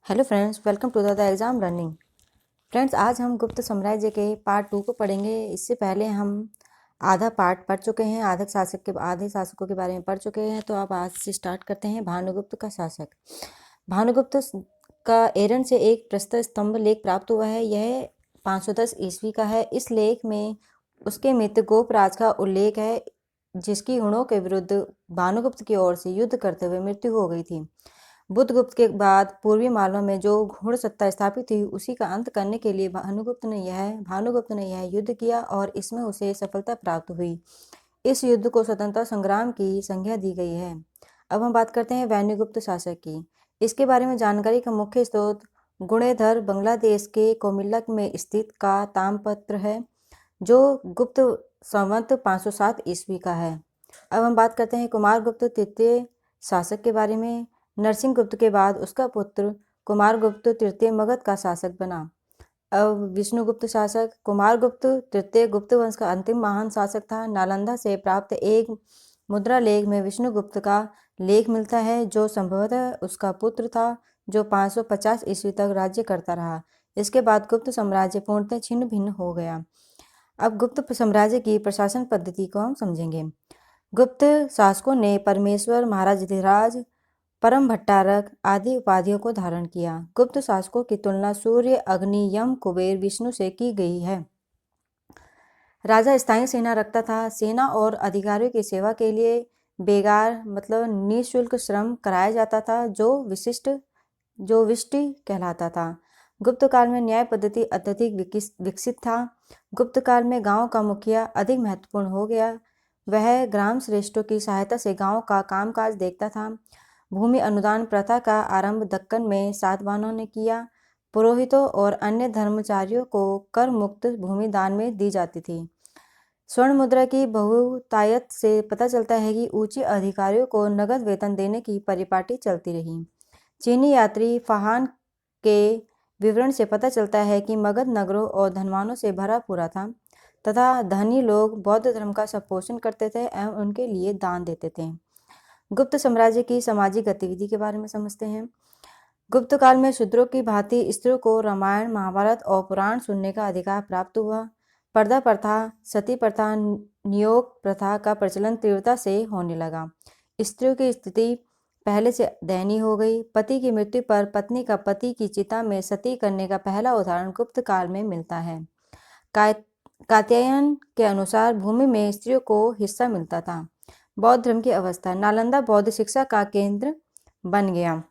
Hello friends, welcome to the exam learning. Friends, आज हम गुप्त साम्राज्य के पार्ट 2 को पढ़ेंगे। इससे पहले हम आधा पार्ट पढ़ चुके हैं, आधे शासकों के बारे में पढ़ चुके हैं। तो अब आज से स्टार्ट करते हैं। भानुगुप्त का शासक। भानुगुप्त का एरन से एक प्रस्तर स्तंभ लेख प्राप्त हुआ है। यह 510 ईस्वी का है। इस लेख में उसके मित्र गोपराज का उल्लेख है, जिसकी हुणों के विरुद्ध भानुगुप्त की ओर से युद्ध करते हुए मृत्यु हो गई थी। बुधगुप्त के बाद पूर्वी मालवा में जो घुड़ सत्ता स्थापित हुई, उसी का अंत करने के लिए भानुगुप्त ने यह युद्ध किया और इसमें उसे सफलता प्राप्त हुई। इस युद्ध को स्वतंत्रता संग्राम की संज्ञा दी गई है। अब हम बात करते हैं वैन्यगुप्त शासक की। इसके बारे में जानकारी का मुख्य स्रोत गुणेधर बांग्लादेश के कोमिल्लक में स्थित का ताम्रपत्र है, जो गुप्त संवत 507 ईस्वी का है। अब हम बात करते हैं कुमारगुप्त तृतीय शासक के बारे में। नरसिंहगुप्त के बाद उसका पुत्र कुमारगुप्त तृतीय मगध का शासक बना। अब विष्णुगुप्त शासक। कुमारगुप्त तृतीय गुप्त वंश का अंतिम महान शासक था। नालंदा से प्राप्त एक मुद्रा लेख में विष्णुगुप्त का लेख मिलता है, जो संभवतः उसका पुत्र था, जो 550 ईस्वी तक राज्य करता रहा। इसके बाद गुप्त साम्राज्य पूर्णतः छिन्न भिन्न हो गया। अब गुप्त साम्राज्य की प्रशासन पद्धति को हम समझेंगे। गुप्त शासकों ने परमेश्वर, महाराज धीराज, परम भट्टारक आदि उपाधियों को धारण किया। गुप्त शासकों की तुलना सूर्य, अग्नि, यम, कुबेर, विष्णु से की गई है। राजा स्थायी सेना रखता था। सेना और अधिकारियों की सेवा के लिए बेगार मतलब निःशुल्क श्रम कराया जाता था, जो विष्टि कहलाता था। गुप्त काल में न्याय पद्धति अत्यधिक विकसित था। गुप्त काल में गांव का मुखिया अधिक महत्वपूर्ण हो गया। वह ग्राम श्रेष्ठों की सहायता से गांव का कामकाज देखता था। भूमि अनुदान प्रथा का आरंभ दक्कन में सातवाहनों ने किया। पुरोहितों और अन्य धर्मचारियों को कर मुक्त भूमि दान में दी जाती थी। स्वर्ण मुद्रा की बहुतायत से पता चलता है कि उच्च अधिकारियों को नगद वेतन देने की परिपाटी चलती रही। चीनी यात्री फाहान के विवरण से पता चलता है कि मगध नगरों और धनवानों से भरा पूरा था तथा धनी लोग बौद्ध धर्म का सपोषण करते थे एवं उनके लिए दान देते थे। गुप्त साम्राज्य की सामाजिक गतिविधि के बारे में समझते हैं। गुप्त काल में शूद्रों की भांति स्त्रियों को रामायण, महाभारत और पुराण सुनने का अधिकार प्राप्त हुआ। पर्दा प्रथा, सती प्रथा, नियोग प्रथा का प्रचलन तीव्रता से होने लगा। स्त्रियों की स्थिति पहले से दयनीय हो गई। पति की मृत्यु पर पत्नी का पति की चिता में सती करने का पहला उदाहरण गुप्त काल में मिलता है। कात्यायन के अनुसार भूमि में स्त्रियों को हिस्सा मिलता था। बौद्ध धर्म की अवस्था। नालंदा बौद्ध शिक्षा का केंद्र बन गया।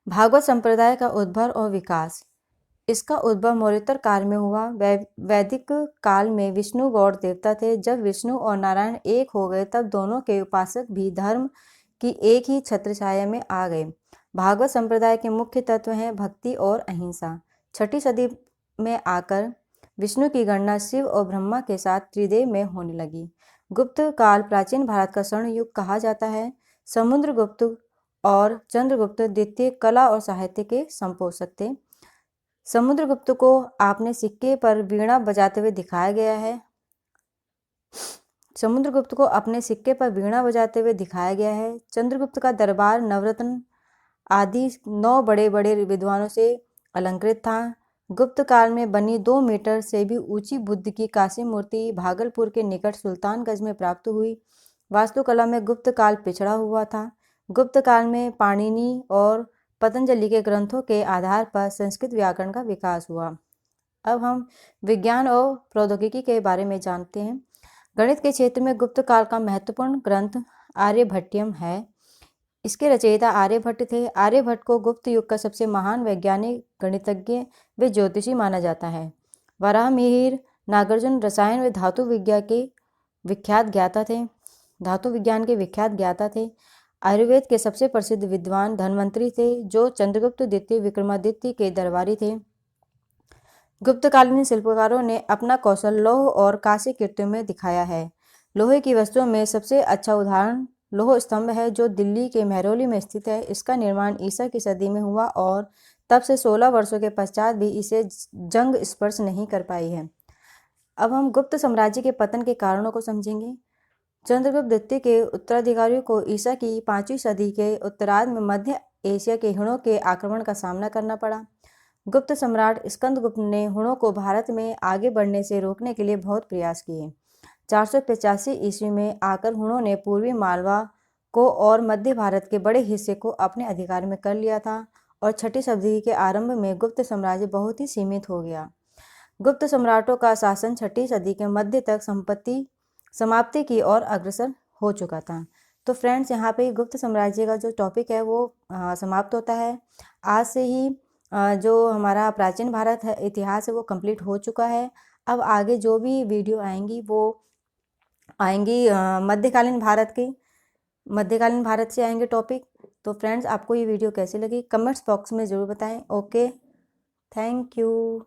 भागवत संप्रदाय का उद्भव और विकास। इसका उद्भव मौर्योत्तर काल में हुआ। वैदिक काल में विष्णु गौड़ देवता थे। जब विष्णु और नारायण एक हो गए, तब दोनों के उपासक भी धर्म की एक ही छत्रछाया में आ गए। भागवत संप्रदाय के मुख्य तत्व हैं भक्ति और अहिंसा। 6ठी सदी में आकर विष्णु की गणना शिव और ब्रह्मा के साथ त्रिदेव में होने लगी। गुप्त काल प्राचीन भारत का स्वर्ण युग कहा जाता है। समुद्रगुप्त और चंद्रगुप्त द्वितीय कला और साहित्य के संपोषक थे। समुद्रगुप्त को आपने सिक्के पर वीणा बजाते हुए दिखाया गया है। समुद्रगुप्त को अपने सिक्के पर वीणा बजाते हुए दिखाया गया है। चंद्रगुप्त का दरबार नवरत्न आदि 9 बड़े बड़े विद्वानों से अलंकृत था। गुप्त काल में बनी 2 मीटर से भी ऊंची बुद्ध की कांस्य मूर्ति भागलपुर के निकट सुल्तानगंज में प्राप्त हुई। वास्तुकला में गुप्त काल पिछड़ा हुआ था। गुप्त काल में पाणिनि और पतंजलि के ग्रंथों के आधार पर संस्कृत व्याकरण का विकास हुआ। अब हम विज्ञान और प्रौद्योगिकी के बारे में जानते हैं। गणित के क्षेत्र में गुप्त काल का महत्वपूर्ण ग्रंथ आर्यभट्टियम है। इसके रचयिता आर्यभट्ट थे। आर्यभट्ट को गुप्त युग का सबसे महान वैज्ञानिक, गणितज्ञ व ज्योतिषी माना जाता है। वराहमिहिर, नागार्जुन रसायन व धातु विज्ञान के विख्यात ज्ञाता थे। आयुर्वेद के सबसे प्रसिद्ध विद्वान धन्वंतरी थे, जो चंद्रगुप्त द्वितीय विक्रमादित्य के दरबारी थे। गुप्तकालीन शिल्पकारों ने अपना कौशल लौह और कांस्य कृतियों में दिखाया है। लोहे की वस्तुओं में सबसे अच्छा उदाहरण लोह स्तंभ है, जो दिल्ली के महरौली में स्थित है। इसका निर्माण ईसा की सदी में हुआ और तब से 16 वर्षों के पश्चात भी इसे जंग स्पर्श नहीं कर पाई है। अब हम गुप्त साम्राज्य के पतन के कारणों को समझेंगे। चंद्रगुप्त द्वितीय के उत्तराधिकारियों को ईसा की 5वीं सदी के उत्तरार्ध में मध्य एशिया के हुणों के आक्रमण का सामना करना पड़ा। गुप्त सम्राट स्कंदगुप्त ने हुणों को भारत में आगे बढ़ने से रोकने के लिए बहुत प्रयास किए। 485 ईस्वी में आकर हुणों ने पूर्वी मालवा को और मध्य भारत के बड़े हिस्से को अपने अधिकार में कर लिया था और छठी शताब्दी के आरंभ में गुप्त साम्राज्य बहुत ही सीमित हो गया। गुप्त सम्राटों का शासन छठी सदी के मध्य तक समाप्ति की ओर अग्रसर हो चुका था। तो फ्रेंड्स, यहाँ पे गुप्त साम्राज्य का जो टॉपिक है वो समाप्त होता है। आज से ही जो हमारा प्राचीन भारत है इतिहास है वो कंप्लीट हो चुका है। अब आगे जो भी वीडियो आएंगी वो आएंगी मध्यकालीन भारत से आएंगे टॉपिक। तो फ्रेंड्स, आपको ये वीडियो कैसी लगी कमेंट्स बॉक्स में ज़रूर बताएं। Okay, thank you.